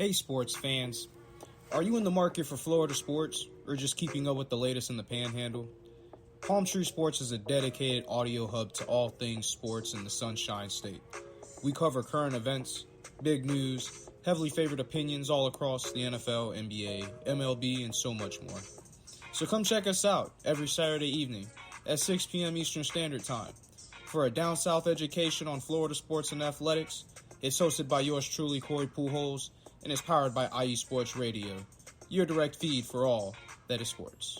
Hey sports fans, are you in the market for Florida sports or just keeping up with the latest in the Panhandle? Palm Tree Sports is a dedicated audio hub to all things sports in the Sunshine State. We cover current events, big news, heavily favored opinions all across the NFL, NBA, MLB, and so much more. So come check us out every Saturday evening at 6 p.m. Eastern Standard Time for a down south education on Florida sports and athletics. It's hosted by yours truly, Corey Pujols, and is powered by IE Sports Radio, your direct feed for all that is sports.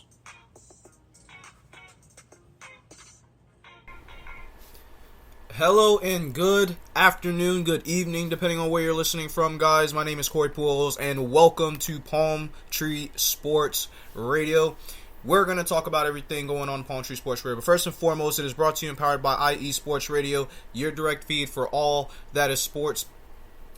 Hello and good afternoon, good evening, depending on where you're listening from, guys. My name is Corey Pujols, and welcome to Palm Tree Sports Radio. We're going to talk about everything going on in Palm Tree Sports Radio. But first and foremost, it is brought to you and powered by IE Sports Radio, your direct feed for all that is sports.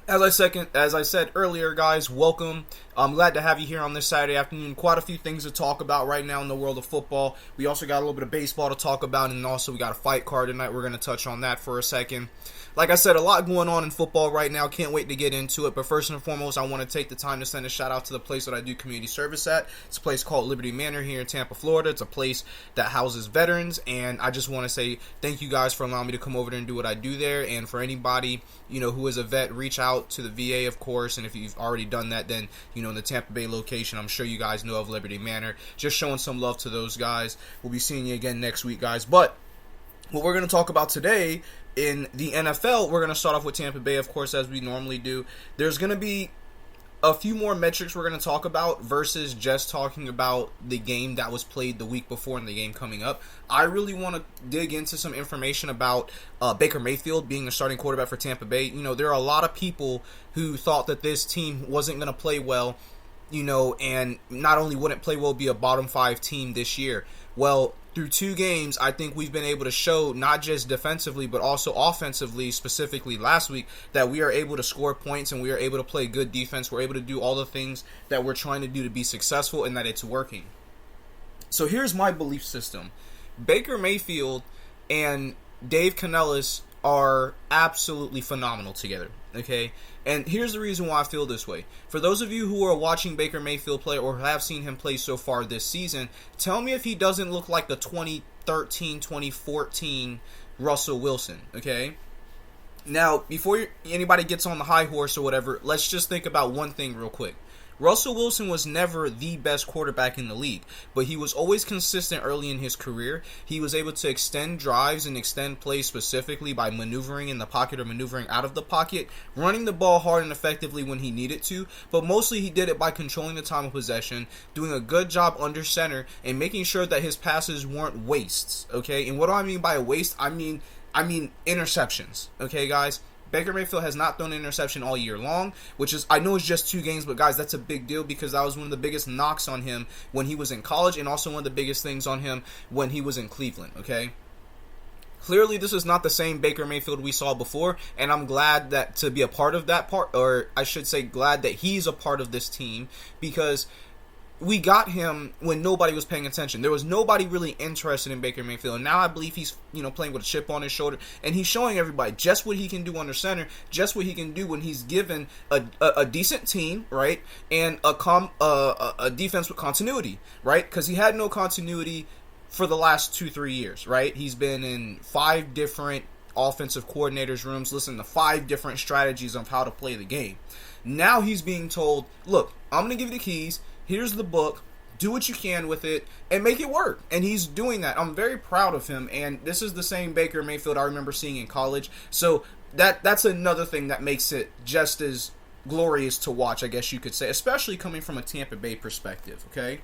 As I said earlier, guys, welcome. I'm glad to have you here on this Saturday afternoon. Quite a few things to talk about right now in the world of football. We also got a little bit of baseball to talk about, and also we got a fight card tonight. We're going to touch on that for a second. Like I said, a lot going on in football right now. Can't wait to get into it. But first and foremost, I want to take the time to send a shout out to the place that I do community service at. It's a place called Liberty Manor here in Tampa, Florida. It's a place that houses veterans, and I just want to say thank you guys for allowing me to come over there and do what I do there. And for anybody, who is a vet, reach out to the VA, of course. And if you've already done that, then, in the Tampa Bay location, I'm sure you guys know of Liberty Manor. Just showing some love to those guys. We'll be seeing you again next week, guys. But what we're going to talk about today in the NFL, we're going to start off with Tampa Bay, of course, as we normally do. There's going to be a few more metrics we're going to talk about versus just talking about the game that was played the week before and the game coming up. I really want to dig into some information about Baker Mayfield being the starting quarterback for Tampa Bay. There are a lot of people who thought that this team wasn't going to play well, and not only wouldn't play well, be a bottom 5 team this year. Well, through 2 games, I think we've been able to show, not just defensively, but also offensively, specifically last week, that we are able to score points and we are able to play good defense. We're able to do all the things that we're trying to do to be successful, and that it's working. So here's my belief system. Baker Mayfield and Dave Canellis are absolutely phenomenal together, okay? And here's the reason why I feel this way. For those of you who are watching Baker Mayfield play or have seen him play so far this season, tell me if he doesn't look like the 2013, 2014 Russell Wilson, okay? Now, before anybody gets on the high horse or whatever, let's just think about one thing real quick. Russell Wilson was never the best quarterback in the league, but he was always consistent early in his career. He was able to extend drives and extend plays specifically by maneuvering in the pocket or maneuvering out of the pocket, running the ball hard and effectively when he needed to, but mostly he did it by controlling the time of possession, doing a good job under center, and making sure that his passes weren't wastes, okay? And what do I mean by a waste? I mean interceptions, okay, guys? Baker Mayfield has not thrown an interception all year long, which is, I know it's just 2 games, but guys, that's a big deal because that was one of the biggest knocks on him when he was in college and also one of the biggest things on him when he was in Cleveland, okay? Clearly, this is not the same Baker Mayfield we saw before, and I'm glad that to be a part of that part, or I should say glad that he's a part of this team, because we got him when nobody was paying attention. There was nobody really interested in Baker Mayfield. And now I believe he's, playing with a chip on his shoulder. And he's showing everybody just what he can do under center, just what he can do when he's given a decent team, right? And a defense with continuity, right? Because he had no continuity for the last 2-3 years, right? He's been in 5 different offensive coordinators' rooms, listening to 5 different strategies of how to play the game. Now he's being told, look, I'm going to give you the keys. Here's the book. Do what you can with it and make it work. And he's doing that. I'm very proud of him. And this is the same Baker Mayfield I remember seeing in college. So that's another thing that makes it just as glorious to watch, I guess you could say, especially coming from a Tampa Bay perspective, okay?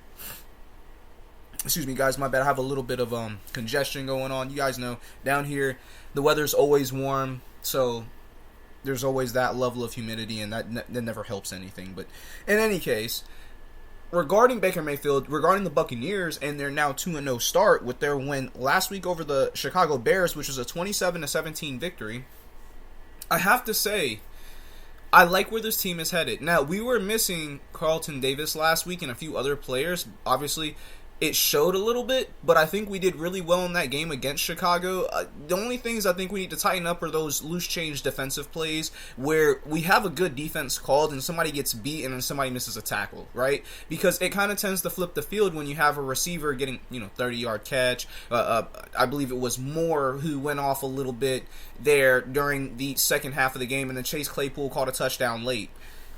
Excuse me, guys, my bad. I have a little bit of congestion going on. You guys know, down here, the weather's always warm, so there's always that level of humidity, and that never helps anything. But in any case, regarding Baker Mayfield, regarding the Buccaneers and their now 2-0 start with their win last week over the Chicago Bears, which was a 27-17 victory, I have to say, I like where this team is headed. Now, we were missing Carlton Davis last week and a few other players. Obviously, it showed a little bit, but I think we did really well in that game against Chicago. The only things I think we need to tighten up are those loose change defensive plays where we have a good defense called and somebody gets beat and then somebody misses a tackle, right? Because it kind of tends to flip the field when you have a receiver getting, 30-yard catch. I believe it was Moore who went off a little bit there during the second half of the game, and then Chase Claypool caught a touchdown late.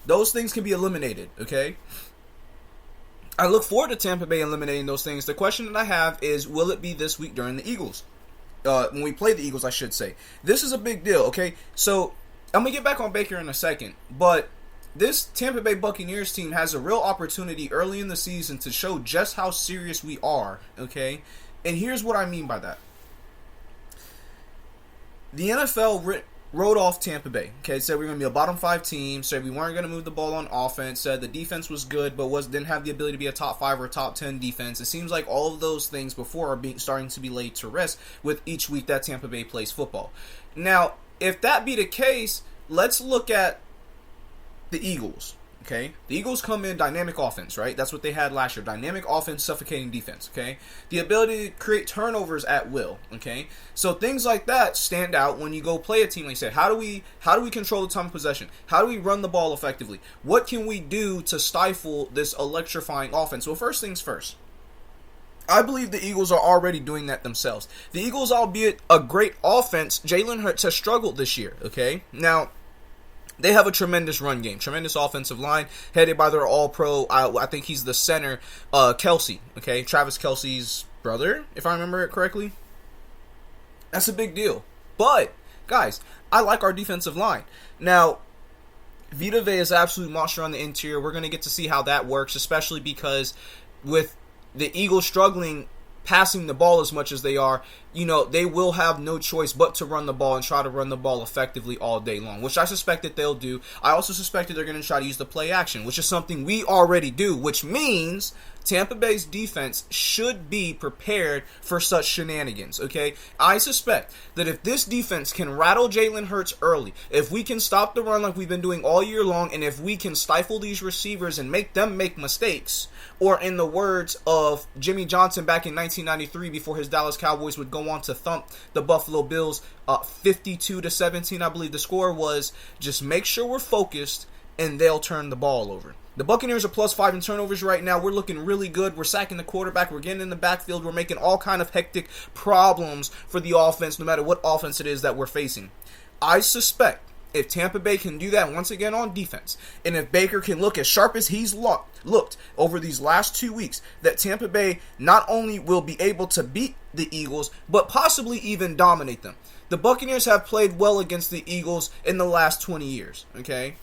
Those things can be eliminated, okay? I look forward to Tampa Bay eliminating those things. The question that I have is, will it be this week during the Eagles? When we play the Eagles, I should say. This is a big deal, okay? So, I'm going to get back on Baker in a second, but this Tampa Bay Buccaneers team has a real opportunity early in the season to show just how serious we are, okay? And here's what I mean by that. The NFL wrote off Tampa Bay. Okay, said we were going to be a bottom 5 team, said we weren't going to move the ball on offense, said the defense was good but didn't have the ability to be a top 5 or top 10 defense. It seems like all of those things before are starting to be laid to rest with each week that Tampa Bay plays football. Now, if that be the case, let's look at the Eagles. Okay, the Eagles come in dynamic offense, right? That's what they had last year. Dynamic offense, suffocating defense, okay? The ability to create turnovers at will, okay? So things like that stand out when you go play a team like I said. How do we control the time of possession? How do we run the ball effectively? What can we do to stifle this electrifying offense? Well, first things first. I believe the Eagles are already doing that themselves. The Eagles, albeit a great offense, Jalen Hurts has struggled this year, okay? Now, they have a tremendous run game, tremendous offensive line, headed by their all-pro, I think he's the center, Kelce, okay? Travis Kelce's brother, if I remember it correctly. That's a big deal. But, guys, I like our defensive line. Now, Vita Vea is an absolute monster on the interior. We're going to get to see how that works, especially because with the Eagles struggling passing the ball as much as they are, they will have no choice but to run the ball and try to run the ball effectively all day long, which I suspect that they'll do. I also suspect that they're going to try to use the play action, which is something we already do, which means Tampa Bay's defense should be prepared for such shenanigans, okay? I suspect that if this defense can rattle Jalen Hurts early, if we can stop the run like we've been doing all year long, and if we can stifle these receivers and make them make mistakes, or in the words of Jimmy Johnson back in 1993 before his Dallas Cowboys would go on to thump the Buffalo Bills 52-17, I believe the score was, just make sure we're focused and they'll turn the ball over. The Buccaneers are +5 in turnovers right now. We're looking really good. We're sacking the quarterback. We're getting in the backfield. We're making all kind of hectic problems for the offense, no matter what offense it is that we're facing. I suspect if Tampa Bay can do that once again on defense, and if Baker can look as sharp as he's looked over these last 2 weeks, that Tampa Bay not only will be able to beat the Eagles, but possibly even dominate them. The Buccaneers have played well against the Eagles in the last 20 years, okay?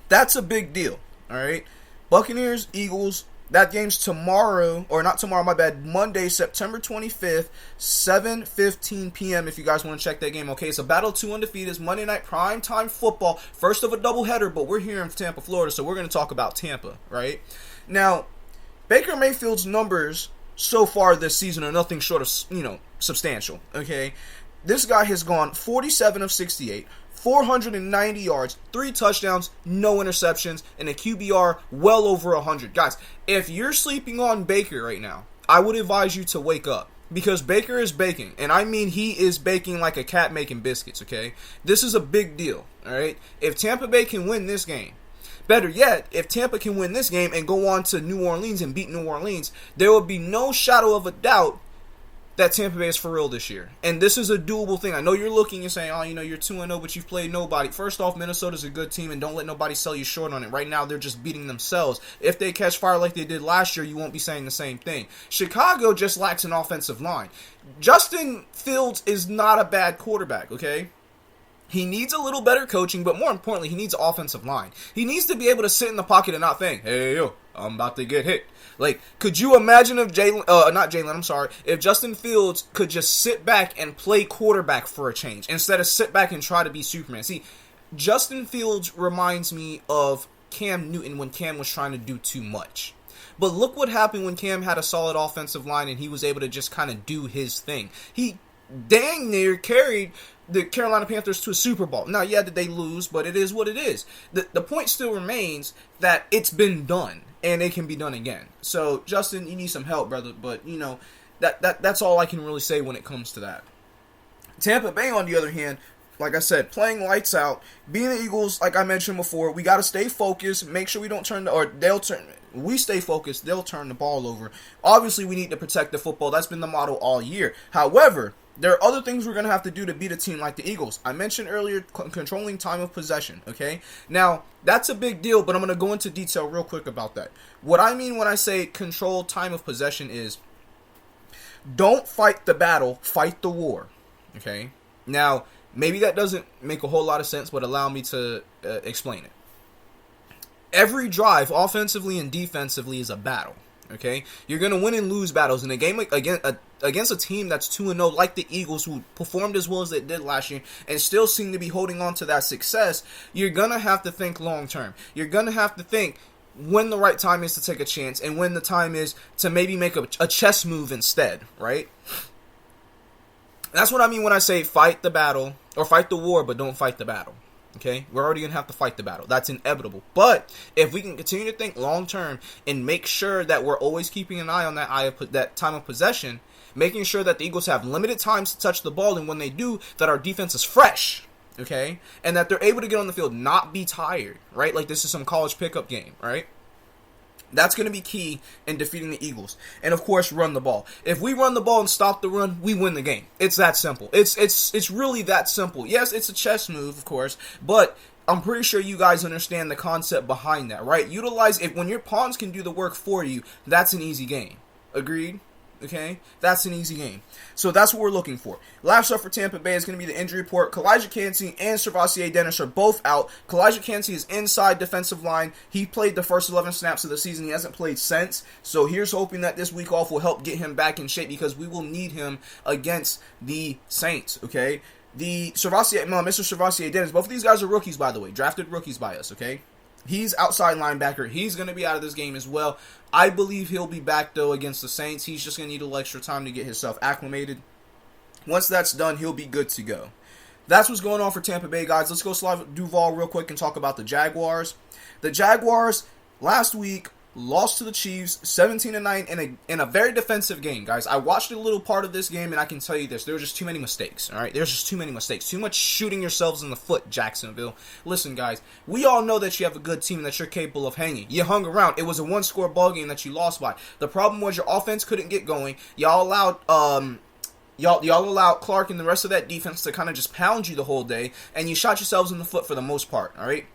That's a big deal. All right, Buccaneers, Eagles, that game's tomorrow, or not tomorrow, my bad, Monday, September 25th, 7:15 p.m. if you guys want to check that game, okay? It's a battle of two undefeateds, Monday night primetime football, first of a doubleheader, but we're here in Tampa, Florida, so we're going to talk about Tampa, right? Now, Baker Mayfield's numbers so far this season are nothing short of, substantial, okay? This guy has gone 47 of 68, 490 yards, 3 touchdowns, no interceptions, and a QBR well over 100. Guys, if you're sleeping on Baker right now, I would advise you to wake up. Because Baker is baking, and I mean he is baking like a cat making biscuits, okay? This is a big deal, all right? If Tampa Bay can win this game, better yet, if Tampa can win this game and go on to New Orleans and beat New Orleans, there will be no shadow of a doubt that Tampa Bay is for real this year. And this is a doable thing. I know you're looking and saying, you're 2-0, but you've played nobody. First off, Minnesota's a good team, and don't let nobody sell you short on it. Right now, they're just beating themselves. If they catch fire like they did last year, you won't be saying the same thing. Chicago just lacks an offensive line. Justin Fields is not a bad quarterback, okay? He needs a little better coaching, but more importantly, he needs an offensive line. He needs to be able to sit in the pocket and not think, hey, yo, I'm about to get hit. Like, could you imagine if if Justin Fields could just sit back and play quarterback for a change instead of sit back and try to be Superman? See, Justin Fields reminds me of Cam Newton when Cam was trying to do too much. But look what happened when Cam had a solid offensive line and he was able to just kind of do his thing. He dang near carried the Carolina Panthers to a Super Bowl. Now, yeah, did they lose? But it is what it is. The point still remains that it's been done, and it can be done again. So, Justin, you need some help, brother. But, that's all I can really say when it comes to that. Tampa Bay, on the other hand, like I said, playing lights out. Being the Eagles, like I mentioned before, we got to stay focused. Make sure we don't we stay focused, they'll turn the ball over. Obviously, we need to protect the football. That's been the motto all year. However, there are other things we're going to have to do to beat a team like the Eagles. I mentioned earlier controlling time of possession, okay? Now, that's a big deal, but I'm going to go into detail real quick about that. What I mean when I say control time of possession is don't fight the battle, fight the war, okay? Now, maybe that doesn't make a whole lot of sense, but allow me to explain it. Every drive, offensively and defensively, is a battle. Okay, you're gonna win and lose battles in a game against a team that's 2-0, like the Eagles, who performed as well as they did last year and still seem to be holding on to that success. You're gonna have to think long term. You're gonna have to think when the right time is to take a chance and when the time is to maybe make a chess move instead. Right? That's what I mean when I say fight the battle or fight the war, but don't fight the battle. Okay, we're already going to have to fight the battle. That's inevitable. But if we can continue to think long term and make sure that we're always keeping an eye on that time of possession, making sure that the Eagles have limited times to touch the ball, and when they do, that our defense is fresh, okay, and that they're able to get on the field, not be tired, right? Like this is some college pickup game, right? That's going to be key in defeating the Eagles. And, of course, run the ball. If we run the ball and stop the run, we win the game. It's that simple. It's really that simple. Yes, it's a chess move, of course, but I'm pretty sure you guys understand the concept behind that, right? When your pawns can do the work for you, that's an easy game. Agreed? Okay? That's an easy game. So that's what we're looking for. Last up for Tampa Bay is going to be the injury report. Calijah Kancey and SirVocea Dennis are both out. Calijah Kancey is inside defensive line. He played the first 11 snaps of the season. He hasn't played since. So here's hoping that this week off will help get him back in shape, because we will need him against the Saints, okay? Mr. SirVocea Dennis, both of these guys are rookies, by the way. Drafted rookies by us, okay? He's outside linebacker. He's going to be out of this game as well. I believe he'll be back, though, against the Saints. He's just going to need a little extra time to get himself acclimated. Once that's done, he'll be good to go. That's what's going on for Tampa Bay, guys. Let's go slide Duval real quick and talk about the Jaguars. The Jaguars, last week, lost to the Chiefs 17-9 in a very defensive game, guys. I watched a little part of this game, and I can tell you this. There were just too many mistakes, all right? There's just too many mistakes. Too much shooting yourselves in the foot, Jacksonville. Listen, guys, we all know that you have a good team, that you're capable of hanging. You hung around. It was a one-score ball game that you lost by. The problem was your offense couldn't get going. Y'all allowed Clark and the rest of that defense to kind of just pound you the whole day, and you shot yourselves in the foot for the most part, all right?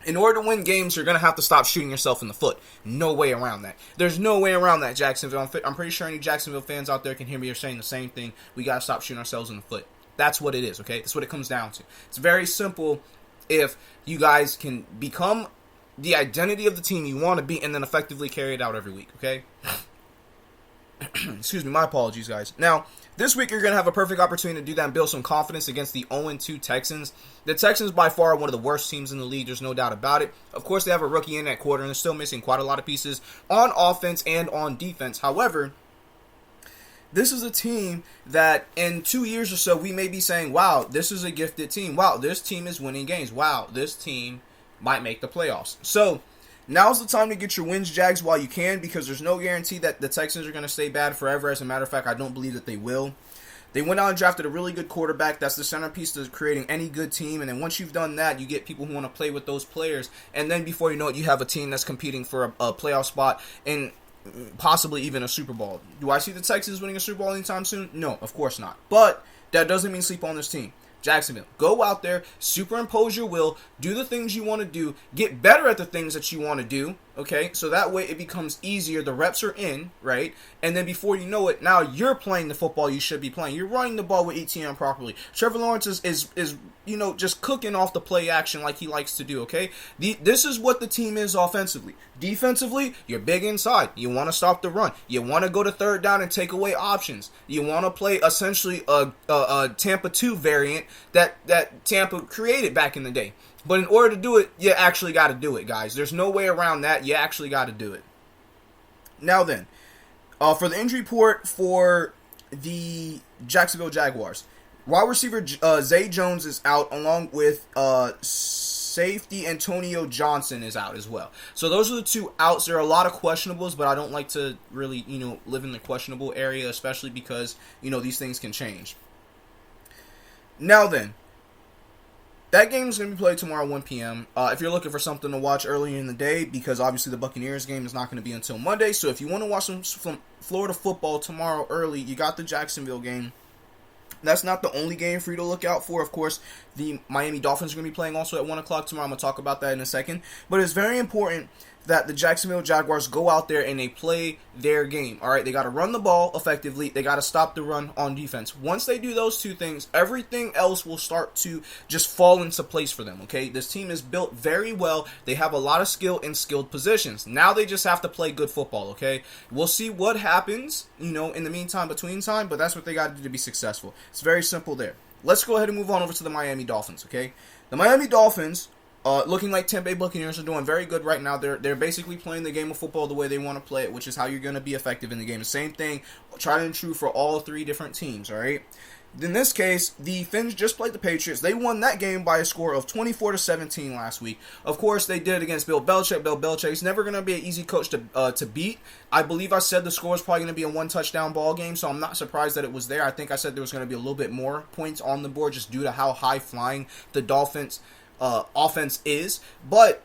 In order to win games, you're going to have to stop shooting yourself in the foot. No way around that. There's no way around that, Jacksonville. I'm pretty sure any Jacksonville fans out there can hear me saying the same thing. We got to stop shooting ourselves in the foot. That's what it is, okay? That's what it comes down to. It's very simple if you guys can become the identity of the team you want to be and then effectively carry it out every week, okay? Excuse me, my apologies, guys. Now, this week you're going to have a perfect opportunity to do that and build some confidence against the 0-2 Texans. The Texans, by far, are one of the worst teams in the league. There's no doubt about it. Of course, they have a rookie in that quarter, and they're still missing quite a lot of pieces on offense and on defense. However, this is a team that in 2 years or so, we may be saying, wow, this is a gifted team. Wow, this team is winning games. Wow, this team might make the playoffs. So, now's the time to get your wins, Jags, while you can, because there's no guarantee that the Texans are going to stay bad forever. As a matter of fact, I don't believe that they will. They went out and drafted a really good quarterback. That's the centerpiece to creating any good team. And then once you've done that, you get people who want to play with those players. And then before you know it, you have a team that's competing for a playoff spot and possibly even a Super Bowl. Do I see the Texans winning a Super Bowl anytime soon? No, of course not. But that doesn't mean sleep on this team. Jacksonville, go out there, superimpose your will, do the things you want to do, get better at the things that you want to do, okay? So that way it becomes easier. The reps are in, right? And then before you know it, now you're playing the football you should be playing. You're running the ball with ETN properly. Trevor Lawrence is just cooking off the play action like he likes to do, okay? This is what the team is offensively. Defensively, you're big inside. You want to stop the run. You want to go to third down and take away options. You want to play essentially a Tampa 2 variant that Tampa created back in the day. But in order to do it, you actually got to do it, guys. There's no way around that. You actually got to do it. Now then, for the injury report for the Jacksonville Jaguars. Wide receiver Zay Jones is out, along with safety Antonio Johnson is out as well. So those are the two outs. There are a lot of questionables, but I don't like to really, live in the questionable area, especially because, these things can change. Now then, that game is going to be played tomorrow at 1 p.m. If you're looking for something to watch earlier in the day, because obviously the Buccaneers game is not going to be until Monday, so if you want to watch some Florida football tomorrow early, you got the Jacksonville game. That's not the only game for you to look out for. Of course, the Miami Dolphins are going to be playing also at 1 o'clock tomorrow. I'm going to talk about that in a second. But it's very important that the Jacksonville Jaguars go out there and they play their game. All right, they got to run the ball effectively. They got to stop the run on defense. Once they do those two things, everything else will start to just fall into place for them, okay? This team is built very well. They have a lot of skill in skilled positions. Now they just have to play good football, okay? We'll see what happens, in the meantime, between time, but that's what they got to do to be successful. It's very simple there. Let's go ahead and move on over to the Miami Dolphins, okay? The Miami Dolphins, looking like Tampa Bay Buccaneers, are doing very good right now. They're basically playing the game of football the way they want to play it, which is how you're going to be effective in the game. The same thing, tried and true for all three different teams, all right? In this case, the Finns just played the Patriots. They won that game by a score of 24-17 last week. Of course, they did it against Bill Belichick. Bill Belichick's never going to be an easy coach to beat. I believe I said the score is probably going to be a one-touchdown ball game, so I'm not surprised that it was there. I think I said there was going to be a little bit more points on the board just due to how high-flying the Dolphins' offense is, but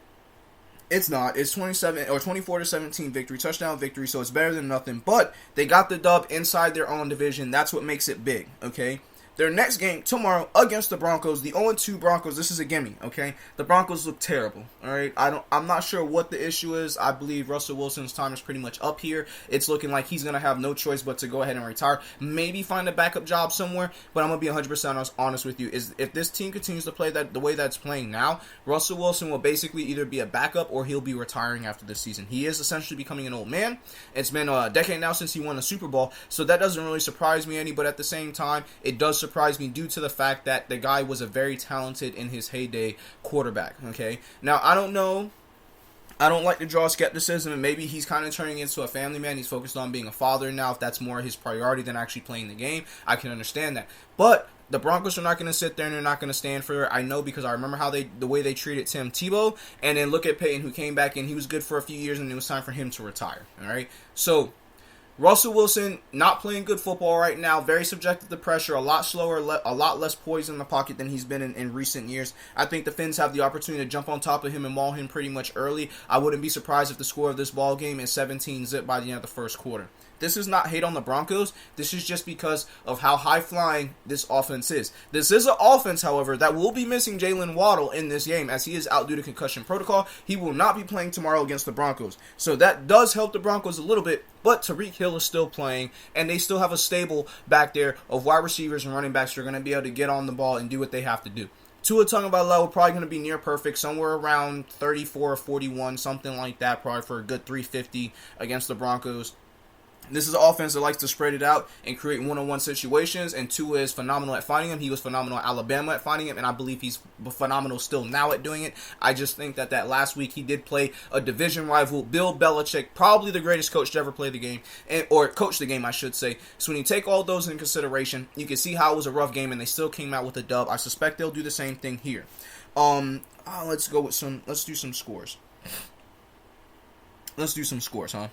it's not. It's 24-17 victory, touchdown victory, so it's better than nothing. But they got the dub inside their own division. That's what makes it big, okay? Their next game tomorrow against the Broncos, the 0-2 Broncos. This is a gimme, okay? The Broncos look terrible, all right? I'm not sure what the issue is. I believe Russell Wilson's time is pretty much up here. It's looking like he's going to have no choice but to go ahead and retire. Maybe find a backup job somewhere, but I'm going to be 100% honest with you. If this team continues to play the way that's playing now, Russell Wilson will basically either be a backup or he'll be retiring after this season. He is essentially becoming an old man. It's been a decade now since he won a Super Bowl, so that doesn't really surprise me any, but at the same time, it does surprise me due to the fact that the guy was a very talented in his heyday quarterback, okay? Now, I don't know. I don't like to draw skepticism, and maybe he's kind of turning into a family man. He's focused on being a father now. If that's more his priority than actually playing the game, I can understand that. But the Broncos are not going to sit there and they're not going to stand for it. I know because I remember the way they treated Tim Tebow, and then look at Peyton, who came back and he was good for a few years, and it was time for him to retire, all right? So Russell Wilson not playing good football right now, very subjected to pressure, a lot slower, a lot less poise in the pocket than he's been in recent years. I think the Finns have the opportunity to jump on top of him and maul him pretty much early. I wouldn't be surprised if the score of this ball game is 17-zip by the end of the first quarter. This is not hate on the Broncos. This is just because of how high-flying this offense is. This is an offense, however, that will be missing Jalen Waddle in this game as he is out due to concussion protocol. He will not be playing tomorrow against the Broncos. So that does help the Broncos a little bit, but Tyreek Hill is still playing, and they still have a stable back there of wide receivers and running backs who are going to be able to get on the ball and do what they have to do. Tua Tagovailoa probably going to be near perfect, somewhere around 34 or 41, something like that, probably for a good 350 against the Broncos. This is an offense that likes to spread it out and create one-on-one situations, and Tua is phenomenal at finding him. He was phenomenal at Alabama at finding him, and I believe he's phenomenal still now at doing it. I just think that last week he did play a division rival, Bill Belichick, probably the greatest coach to ever play the game, or coach the game, I should say. So when you take all those into consideration, you can see how it was a rough game, and they still came out with a dub. I suspect they'll do the same thing here. Let's do some scores. Let's do some scores, huh?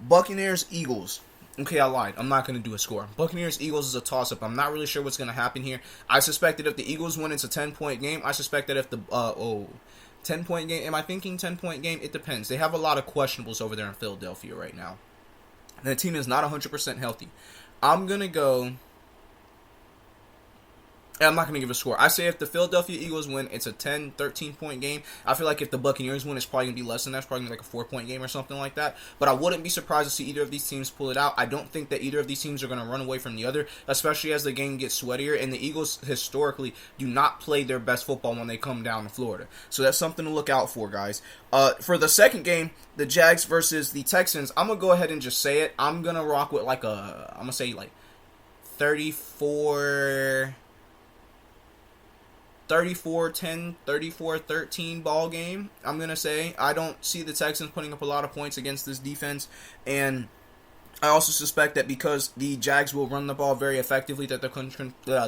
Buccaneers, Eagles. Okay, I lied. I'm not going to do a score. Buccaneers, Eagles is a toss-up. I'm not really sure what's going to happen here. I suspect that if the Eagles win, it's a 10-point game. I suspect that if the 10-point game. Am I thinking 10-point game? It depends. They have a lot of questionables over there in Philadelphia right now. The team is not 100% healthy. I'm going to go. I'm not going to give a score. I say if the Philadelphia Eagles win, it's a 10, 13-point game. I feel like if the Buccaneers win, it's probably going to be less than that. It's probably going to be like a 4-point game or something like that. But I wouldn't be surprised to see either of these teams pull it out. I don't think that either of these teams are going to run away from the other, especially as the game gets sweatier. And the Eagles historically do not play their best football when they come down to Florida. So that's something to look out for, guys. For the second game, the Jags versus the Texans, I'm going to go ahead and just say it. I'm going to rock with I'm going to say 34-10, 34-13 ball game, I'm going to say. I don't see the Texans putting up a lot of points against this defense, and I also suspect that because the Jags will run the ball very effectively, that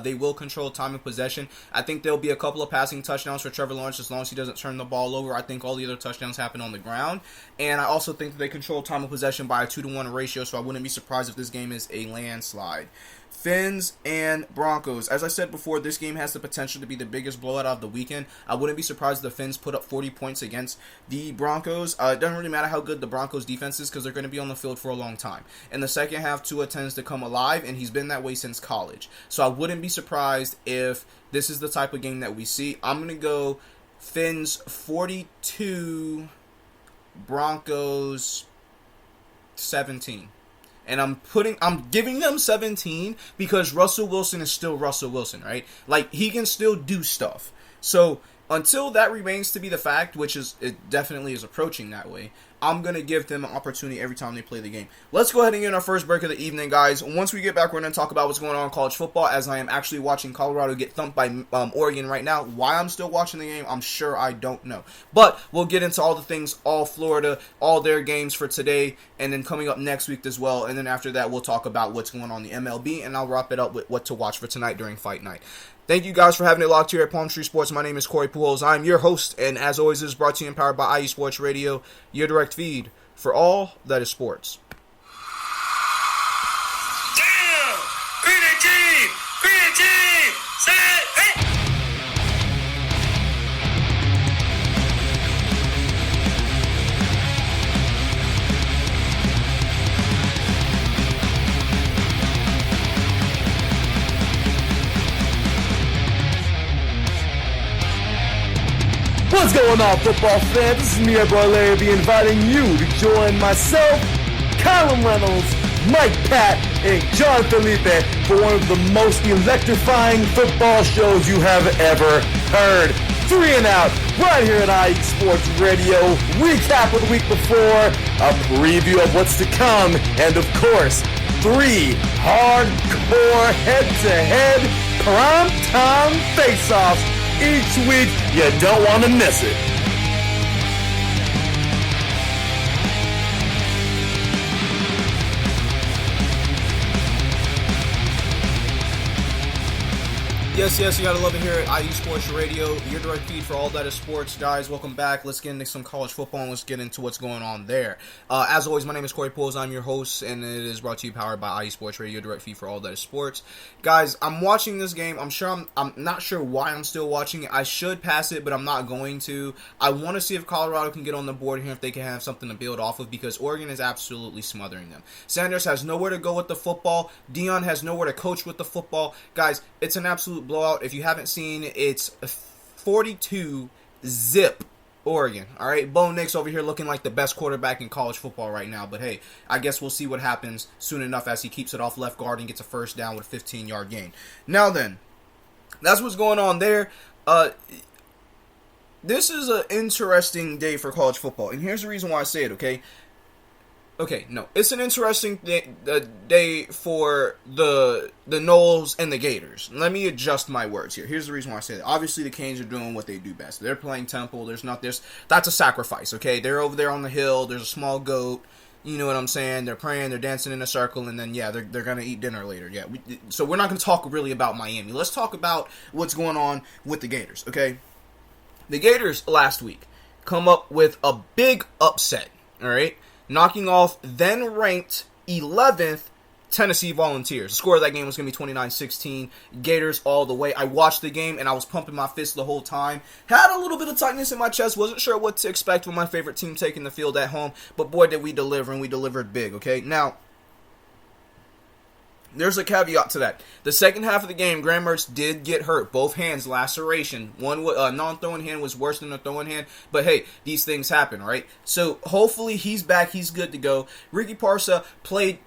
they will control time of possession. I think there'll be a couple of passing touchdowns for Trevor Lawrence as long as he doesn't turn the ball over. I think all the other touchdowns happen on the ground. And I also think that they control time of possession by a 2-to-1 ratio, so I wouldn't be surprised if this game is a landslide. Fins and Broncos. As I said before, this game has the potential to be the biggest blowout of the weekend. I wouldn't be surprised if the Fins put up 40 points against the Broncos. It doesn't really matter how good the Broncos defense is because they're going to be on the field for a long time. In the second half, Tua tends to come alive, and he's been that way since college. So I wouldn't be surprised if this is the type of game that we see. I'm going to go Fins 42, Broncos 17. And I'm giving them 17 because Russell Wilson is still Russell Wilson, right? Like, he can still do stuff. So, until that remains to be the fact, which it definitely is approaching that way, I'm going to give them an opportunity every time they play the game. Let's go ahead and get our first break of the evening, guys. Once we get back, we're going to talk about what's going on in college football, as I am actually watching Colorado get thumped by Oregon right now. Why I'm still watching the game, I'm sure I don't know. But we'll get into all the things, all Florida, all their games for today, and then coming up next week as well. And then after that, we'll talk about what's going on in the MLB, and I'll wrap it up with what to watch for tonight during fight night. Thank you guys for having it locked here at Palm Tree Sports. My name is Corey Pujols. I'm your host, and as always, this is brought to you and powered by IU Sports Radio, your direct feed for all that is sports. Damn! Green team! Set! Hey! What's going on, football fans? This is me, your boy Larry, inviting you to join myself, Colin Reynolds, Mike Pat, and John Felipe for one of the most electrifying football shows you have ever heard. 3 and Out, right here at IE Sports Radio. Recap of the week before, a preview of what's to come, and of course, 3 hardcore head-to-head prime-time face-offs each week. You don't want to miss it. Yes, you gotta love it here at IU Sports Radio, your direct feed for all that is sports. Guys, welcome back. Let's get into some college football and let's get into what's going on there. As always, my name is Corey Pujols. I'm your host, and it is brought to you powered by IU Sports Radio, your direct feed for all that is sports. Guys, I'm watching this game. I'm not sure why I'm still watching it. I should pass it, but I'm not going to. I want to see if Colorado can get on the board here, if they can have something to build off of, because Oregon is absolutely smothering them. Sanders has nowhere to go with the football. Dion has nowhere to coach with the football. Guys, it's an absolute blowout. If you haven't seen, it's 42-zip Oregon. All right, Bo Nix over here looking like the best quarterback in college football right now. But hey, I guess we'll see what happens soon enough as he keeps it off left guard and gets a first down with a 15-yard gain. Now then, that's what's going on there. This is an interesting day for college football, and here's the reason why I say it. Okay, no, it's an interesting day for the Noles and the Gators. Let me adjust my words here. Here's the reason why I say that. Obviously, the Canes are doing what they do best. They're playing Temple. That's a sacrifice, okay? They're over there on the hill. There's a small goat. You know what I'm saying? They're praying. They're dancing in a circle, and then, yeah, they're going to eat dinner later. Yeah, so we're not going to talk really about Miami. Let's talk about what's going on with the Gators, okay? The Gators last week come up with a big upset, all right? Knocking off then-ranked 11th Tennessee Volunteers. The score of that game was going to be 29-16. Gators all the way. I watched the game, and I was pumping my fist the whole time. Had a little bit of tightness in my chest. Wasn't sure what to expect with my favorite team taking the field at home. But boy, did we deliver, and we delivered big, okay? Now, there's a caveat to that. The second half of the game, Graham Mertz did get hurt. Both hands, laceration. One non-throwing hand was worse than a throwing hand. But hey, these things happen, right? So hopefully he's back. He's good to go. Ricky Parasol played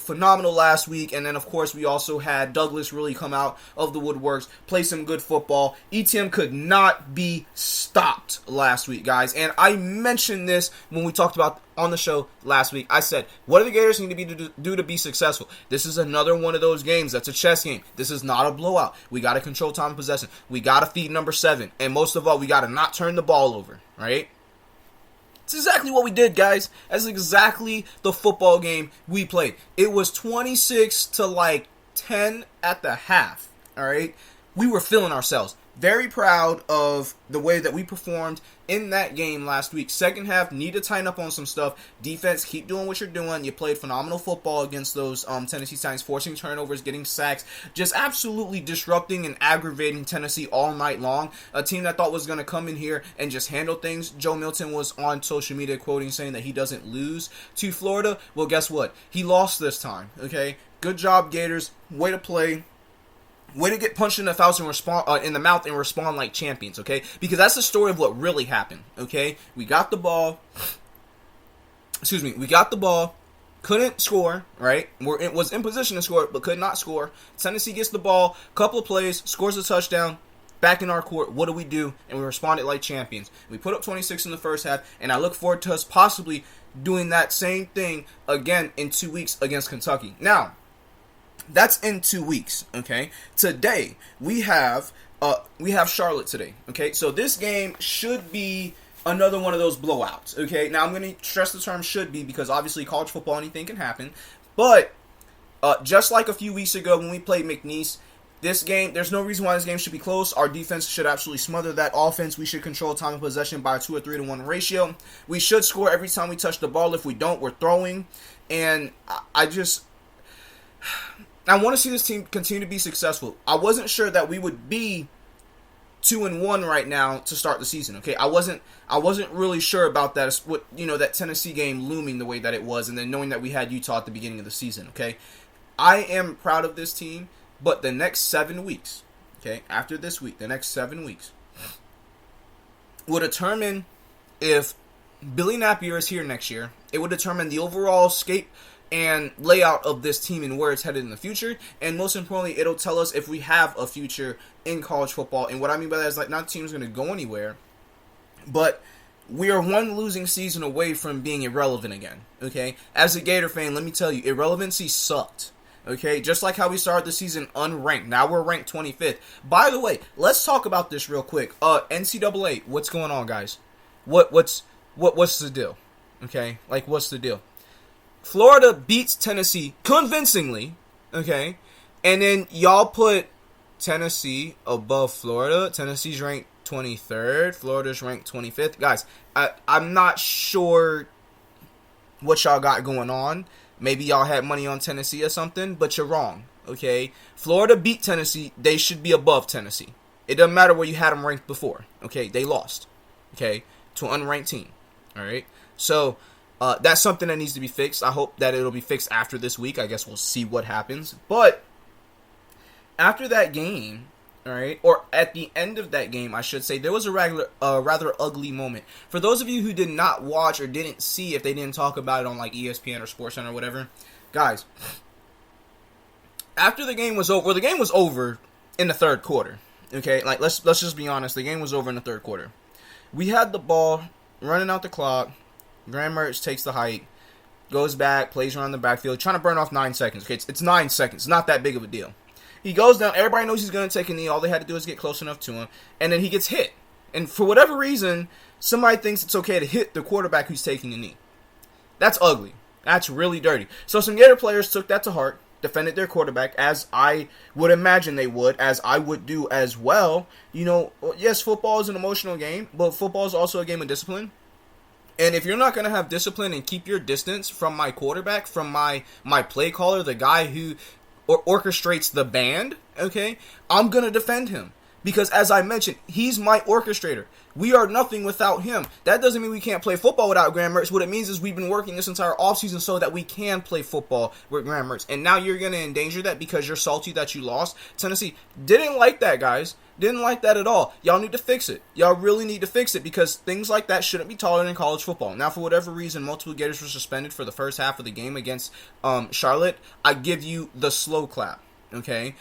phenomenal last week, and then of course we also had Douglas really come out of the woodworks, play some good football. ETM could not be stopped last week, guys, and I mentioned this when we talked about on the show last week. I said, what do the Gators need to do to be successful? This is another one of those games that's a chess game. This is not a blowout. We got to control time of possession. We got to feed number 7, and most of all, we got to not turn the ball over, right? It's exactly what we did, guys. That's exactly the football game we played. It was 26 to like 10 at the half, all right? We were feeling ourselves. Very proud of the way that we performed in that game last week. Second half, need to tighten up on some stuff. Defense, keep doing what you're doing. You played phenomenal football against those Tennessee Titans, forcing turnovers, getting sacks, just absolutely disrupting and aggravating Tennessee all night long. A team that thought was going to come in here and just handle things. Joe Milton was on social media quoting saying that he doesn't lose to Florida. Well, guess what? He lost this time, okay? Good job, Gators. Way to play. Way to get punched in the mouth and respond like champions, okay? Because that's the story of what really happened, okay? We got the ball. We got the ball. Couldn't score, right? It was in position to score, but could not score. Tennessee gets the ball. Couple of plays. Scores a touchdown. Back in our court. What do? And we responded like champions. We put up 26 in the first half. And I look forward to us possibly doing that same thing again in 2 weeks against Kentucky. Now, that's in 2 weeks, okay? Today, we have Charlotte today, okay? So this game should be another one of those blowouts, okay? Now, I'm going to stress the term should be because obviously college football, anything can happen. But just like a few weeks ago when we played McNeese, this game, there's no reason why this game should be close. Our defense should absolutely smother that offense. We should control time of possession by a 2 or 3 to 1 ratio. We should score every time we touch the ball. If we don't, we're throwing. And I want to see this team continue to be successful. I wasn't sure that we would be 2-1 right now to start the season. Okay, I wasn't really sure about that. That Tennessee game looming the way that it was, and then knowing that we had Utah at the beginning of the season. Okay, I am proud of this team, but the next 7 weeks, okay, after this week, the next 7 weeks will determine if Billy Napier is here next year. It will determine the overall scape and layout of this team and where it's headed in the future. And most importantly, it'll tell us if we have a future in college football. And what I mean by that is, like, not the team's going to go anywhere, but we are one losing season away from being irrelevant again, okay? As a Gator fan, let me tell you, irrelevancy sucked, okay? Just like how we started the season unranked. Now we're ranked 25th. By the way, let's talk about this real quick. NCAA, what's going on, guys? What's the deal? Okay? Like, what's the deal? Florida beats Tennessee convincingly, okay? And then y'all put Tennessee above Florida. Tennessee's ranked 23rd. Florida's ranked 25th. Guys, I'm not sure what y'all got going on. Maybe y'all had money on Tennessee or something, but you're wrong, okay? Florida beat Tennessee. They should be above Tennessee. It doesn't matter where you had them ranked before, okay? They lost, okay, to an unranked team, all right? So that's something that needs to be fixed. I hope that it'll be fixed after this week. I guess we'll see what happens. But after that game, all right, or at the end of that game, I should say, there was a rather ugly moment. For those of you who did not watch or didn't see, if they didn't talk about it on like ESPN or SportsCenter or whatever, guys, after the game was over in the third quarter. Okay, like let's just be honest, the game was over in the third quarter. We had the ball running out the clock. Graham Mertz takes the hike, goes back, plays around the backfield, trying to burn off 9 seconds. Okay, it's 9 seconds. Not that big of a deal. He goes down. Everybody knows he's going to take a knee. All they had to do is get close enough to him. And then he gets hit. And for whatever reason, somebody thinks it's okay to hit the quarterback who's taking a knee. That's ugly. That's really dirty. So some Gator players took that to heart, defended their quarterback, as I would imagine they would, as I would do as well. You know, yes, football is an emotional game, but football is also a game of discipline. And if you're not going to have discipline and keep your distance from my quarterback, from my play caller, the guy who orchestrates the band, okay, I'm going to defend him. Because as I mentioned, he's my orchestrator. We are nothing without him. That doesn't mean we can't play football without Graham Mertz. What it means is we've been working this entire offseason so that we can play football with Graham Mertz. And now you're going to endanger that because you're salty that you lost. Tennessee didn't like that, guys. Didn't like that at all. Y'all need to fix it. Y'all really need to fix it because things like that shouldn't be tolerated in college football. Now, for whatever reason, multiple Gators were suspended for the first half of the game against Charlotte. I give you the slow clap, okay?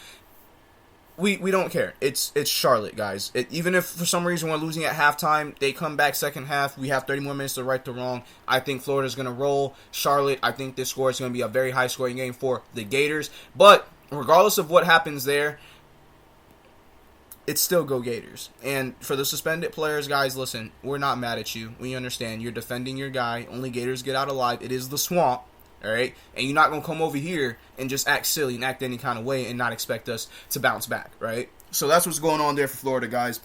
We don't care. It's Charlotte, guys. Even if for some reason we're losing at halftime, they come back second half. We have 30 more minutes to right the wrong. I think Florida's going to roll Charlotte. I think this score is going to be a very high-scoring game for the Gators. But regardless of what happens there, it's still go Gators. And for the suspended players, guys, listen, we're not mad at you. We understand. You're defending your guy. Only Gators get out alive. It is the swamp, all right? And you're not going to come over here and just act silly and act any kind of way and not expect us to bounce back, right? So that's what's going on there for Florida, guys.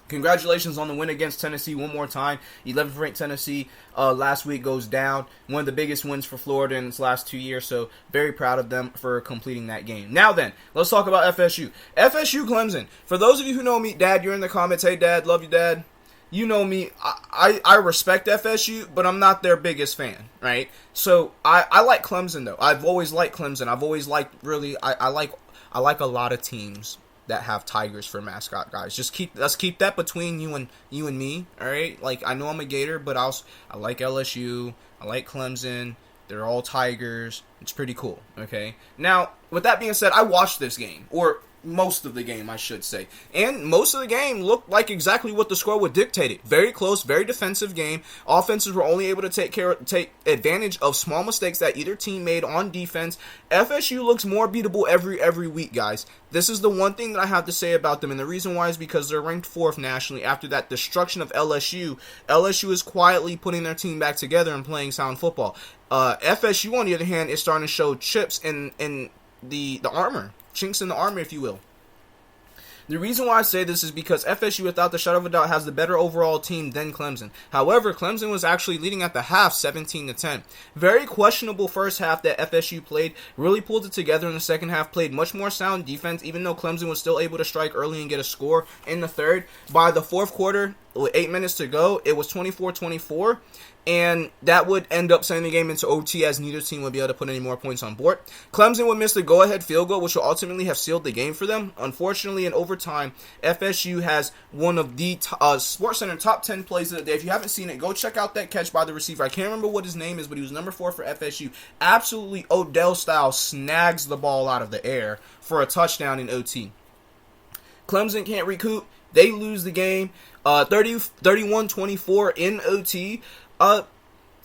Congratulations on the win against Tennessee one more time. 11th ranked Tennessee last week goes down. One of the biggest wins for Florida in its last 2 years, so very proud of them for completing that game. Now then, let's talk about FSU. FSU Clemson. For those of you who know me, Dad, you're in the comments. Hey, Dad, love you, Dad. You know me. I respect FSU, but I'm not their biggest fan, right? So I like Clemson, though. I've always liked Clemson. I've always liked, really, I like a lot of teams that have tigers for mascot, guys. Let's keep that between you and me, all right? Like, I know I'm a Gator, but I like LSU, I like Clemson. They're all tigers. It's pretty cool, okay? Now, with that being said, I watched this game, or most of the game, I should say. And most of the game looked like exactly what the score would dictate it. Very close, very defensive game. Offenses were only able to take advantage of small mistakes that either team made on defense. FSU looks more beatable every week, guys. This is the one thing that I have to say about them, and the reason why is because they're ranked 4th nationally after that destruction of LSU. LSU is quietly putting their team back together and playing sound football. FSU, on the other hand, is starting to show chips in the armor. Chinks in the armor, if you will. The reason why I say this is because FSU, without the shadow of a doubt, has the better overall team than Clemson. However, Clemson was actually leading at the half, 17-10. Very questionable first half that FSU played. Really pulled it together in the second half. Played much more sound defense, even though Clemson was still able to strike early and get a score in the third. By the fourth quarter, with 8 minutes to go, it was 24-24. And that would end up sending the game into OT, as neither team would be able to put any more points on board. Clemson would miss the go-ahead field goal, which will ultimately have sealed the game for them. Unfortunately, in overtime, FSU has one of the SportsCenter top 10 plays of the day. If you haven't seen it, go check out that catch by the receiver. I can't remember what his name is, but he was number 4 for FSU. Absolutely Odell style snags the ball out of the air for a touchdown in OT. Clemson can't recoup. They lose the game 31-24 in OT.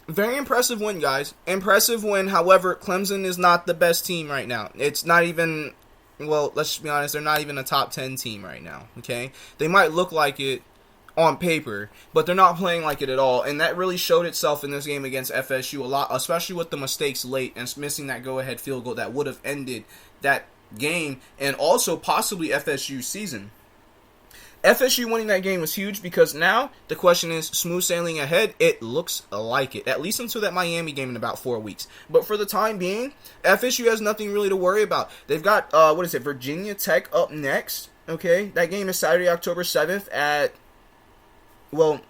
Very impressive win, guys. Impressive win. However, Clemson is not the best team right now. It's not even, well, let's just be honest, they're not even a top 10 team right now, okay? They might look like it on paper, but they're not playing like it at all, and that really showed itself in this game against FSU a lot, especially with the mistakes late and missing that go-ahead field goal that would have ended that game and also possibly FSU's season. FSU winning that game was huge because now the question is smooth sailing ahead. It looks like it, at least until that Miami game in about 4 weeks. But for the time being, FSU has nothing really to worry about. They've got, Virginia Tech up next. Okay, that game is Saturday, October 7th at, well,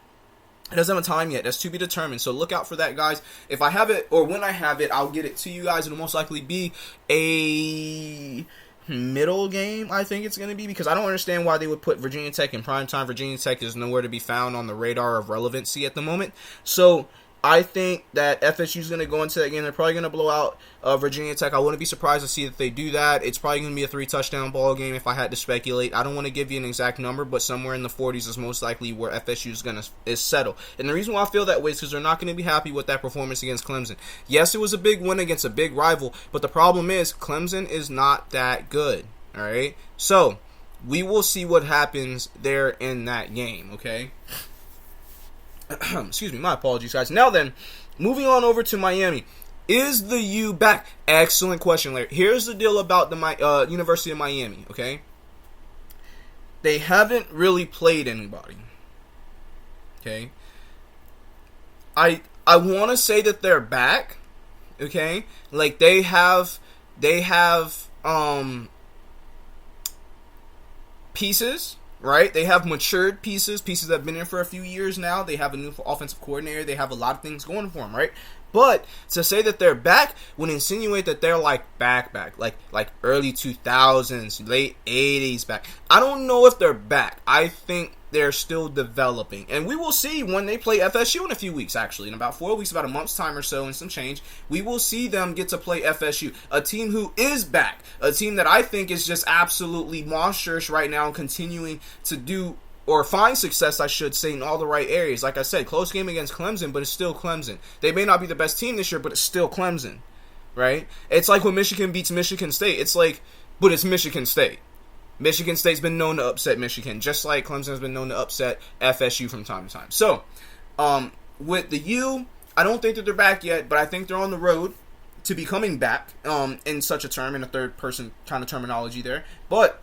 it doesn't have a time yet. That's to be determined. So look out for that, guys. If I have it, or when I have it, I'll get it to you guys. It'll most likely be a middle game, I think it's going to be, because I don't understand why they would put Virginia Tech in primetime. Virginia Tech is nowhere to be found on the radar of relevancy at the moment. So I think that FSU is going to go into that game. They're probably going to blow out Virginia Tech. I wouldn't be surprised to see that they do that. It's probably going to be a 3-touchdown ball game if I had to speculate. I don't want to give you an exact number, but somewhere in the 40s is most likely where FSU is settle. And the reason why I feel that way is because they're not going to be happy with that performance against Clemson. Yes, it was a big win against a big rival, but the problem is Clemson is not that good. All right, so we will see what happens there in that game. Okay. Excuse me, my apologies, guys. Now then, moving on over to Miami. Is the U back? Excellent question, Larry. Here's the deal about the University of Miami, okay? They haven't really played anybody, okay? I want to say that they're back, okay? Like, they have pieces, right? They have matured pieces that have been in for a few years now. They have a new offensive coordinator. They have a lot of things going for them, right? But to say that they're back would insinuate that they're like back, like early 2000s, late 80s back. I don't know if they're back. I think they're still developing. And we will see when they play FSU in a few weeks, actually. In about 4 weeks, about a month's time or so and some change, we will see them get to play FSU. A team who is back. A team that I think is just absolutely monstrous right now and continuing to do or find success, I should say, in all the right areas. Like I said, close game against Clemson, but it's still Clemson. They may not be the best team this year, but it's still Clemson, right? It's like when Michigan beats Michigan State. It's like, but it's Michigan State. Michigan State's been known to upset Michigan, just like Clemson's been known to upset FSU from time to time. So, with the U, I don't think that they're back yet, but I think they're on the road to be coming back, in such a term, in a third-person kind of terminology there. But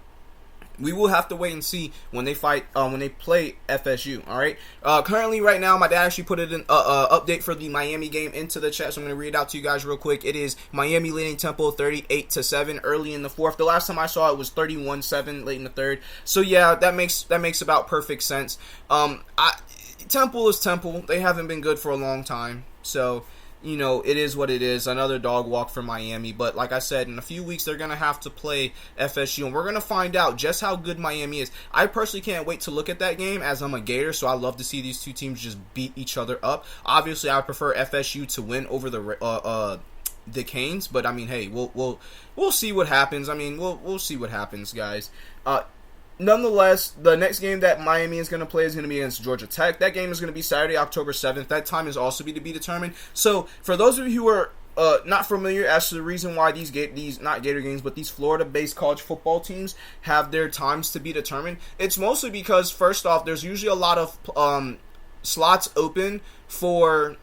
we will have to wait and see when they play FSU. All right. Currently, right now, my dad actually put it in update for the Miami game into the chat, so I'm going to read it out to you guys real quick. It is Miami leading Temple 38-7 early in the fourth. The last time I saw it was 31-7 late in the third. So yeah, that makes about perfect sense. Temple is Temple. They haven't been good for a long time, so you know, it is what it is. Another dog walk for Miami. But like I said, in a few weeks, they're going to have to play FSU. And we're going to find out just how good Miami is. I personally can't wait to look at that game, as I'm a Gator. So I love to see these two teams just beat each other up. Obviously, I prefer FSU to win over the Canes. But, I mean, hey, we'll see what happens. I mean, we'll see what happens, guys. Nonetheless, the next game that Miami is going to play is going to be against Georgia Tech. That game is going to be Saturday, October 7th. That time is also to be determined. So, for those of you who are not familiar as to the reason why these not Gator games, but these Florida-based college football teams have their times to be determined, it's mostly because, first off, there's usually a lot of slots open for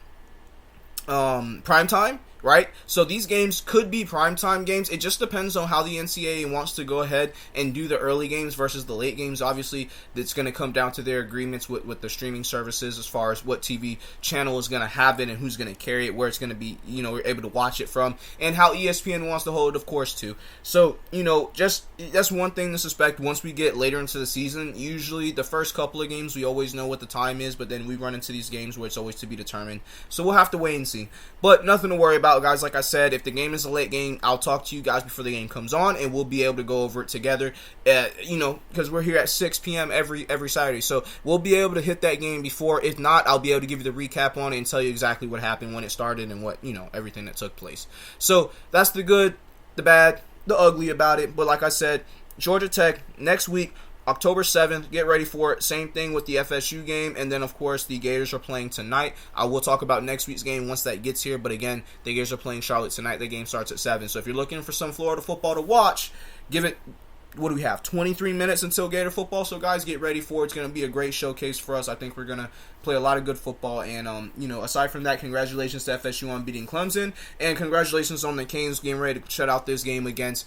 primetime. Right? So these games could be primetime games. It just depends on how the NCAA wants to go ahead and do the early games versus the late games. Obviously, it's going to come down to their agreements with the streaming services as far as what TV channel is going to have it and who's going to carry it, where it's going to be, you know, we're able to watch it from, and how ESPN wants to hold it, of course, too. So, you know, just that's one thing to suspect. Once we get later into the season, usually the first couple of games, we always know what the time is, but then we run into these games where it's always to be determined. So we'll have to wait and see. But nothing to worry about, guys. Like I said, if the game is a late game, I'll talk to you guys before the game comes on, and we'll be able to go over it together. You know, because we're here at 6 p.m. every Saturday, so we'll be able to hit that game before. If not, I'll be able to give you the recap on it and tell you exactly what happened, when it started, and what, you know, everything that took place. So that's the good, the bad, the ugly about it. But like I said, Georgia Tech next week, October 7th, get ready for it. Same thing with the FSU game. And then, of course, the Gators are playing tonight. I will talk about next week's game once that gets here. But, again, the Gators are playing Charlotte tonight. The game starts at 7. So if you're looking for some Florida football to watch, give it, what do we have, 23 minutes until Gator football. So, guys, get ready for it. It's going to be a great showcase for us. I think we're going to play a lot of good football. And, you know, aside from that, congratulations to FSU on beating Clemson. And congratulations on the Canes getting ready to shut out this game against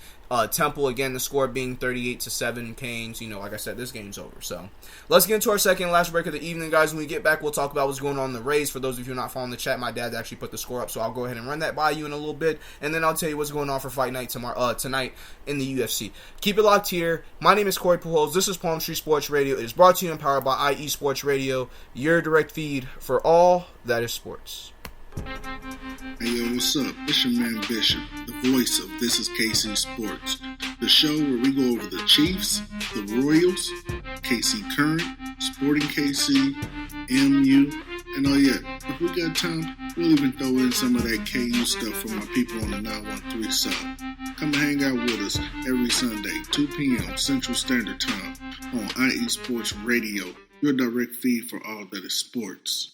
Temple. Again, the score being 38-7 Canes. You know, like I said, this game's over. So let's get into our second and last break of the evening, guys. When we get back, we'll talk about what's going on in the Rays. For those of you who are not following the chat, my dad actually put the score up, so I'll go ahead and run that by you in a little bit, and then I'll tell you what's going on for Fight Night tonight in the UFC. Keep it locked here. My name is Corey Pujols. This is Palm Tree Sports Radio. It is brought to you and powered by IE Sports Radio, your direct feed for all that is sports. Hey yo, what's up? It's your man Bishop, the voice of This Is KC Sports, the show where we go over the Chiefs, the Royals, KC Current, Sporting KC, MU, and oh yeah, if we got time, we'll even throw in some of that KU stuff for my people on the 913 South. Come and hang out with us every Sunday, 2 p.m. Central Standard Time on IE Sports Radio, your direct feed for all that is sports.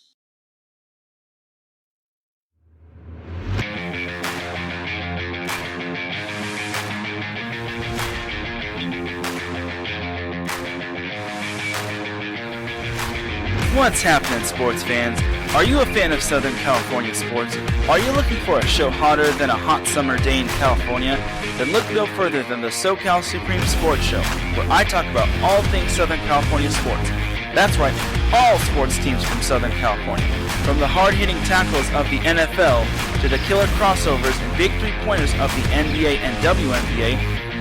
What's happening, sports fans? Are you a fan of Southern California sports? Are you looking for a show hotter than a hot summer day in California? Then look no further than the SoCal Supreme Sports Show, where I talk about all things Southern California sports. That's right, all sports teams from Southern California. From the hard-hitting tackles of the NFL, to the killer crossovers and big three-pointers of the NBA and WNBA,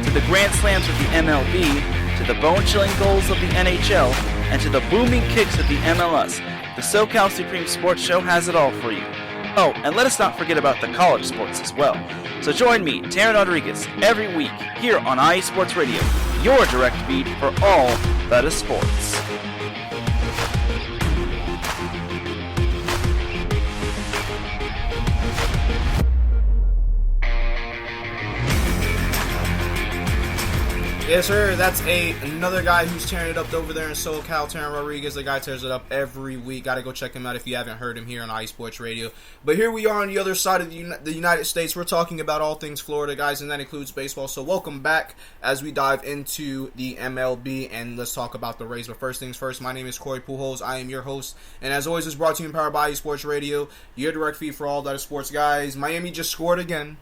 to the grand slams of the MLB, to the bone-chilling goals of the NHL, and to the booming kicks of the MLS, the SoCal Supreme Sports Show has it all for you. Oh, and let us not forget about the college sports as well. So join me, Taryn Rodriguez, every week here on IE Sports Radio, your direct feed for all that is sports. Yes, sir. That's another guy who's tearing it up over there in SoCal, Terran Rodriguez. The guy tears it up every week. Got to go check him out if you haven't heard him here on iSports Radio. But here we are on the other side of the United States. We're talking about all things Florida, guys, and that includes baseball. So welcome back as we dive into the MLB, and let's talk about the Rays. But first things first, my name is Corey Pujols. I am your host, and as always, it's brought to you and powered by iSports Radio, your direct feed for all that is sports, guys. Miami just scored again.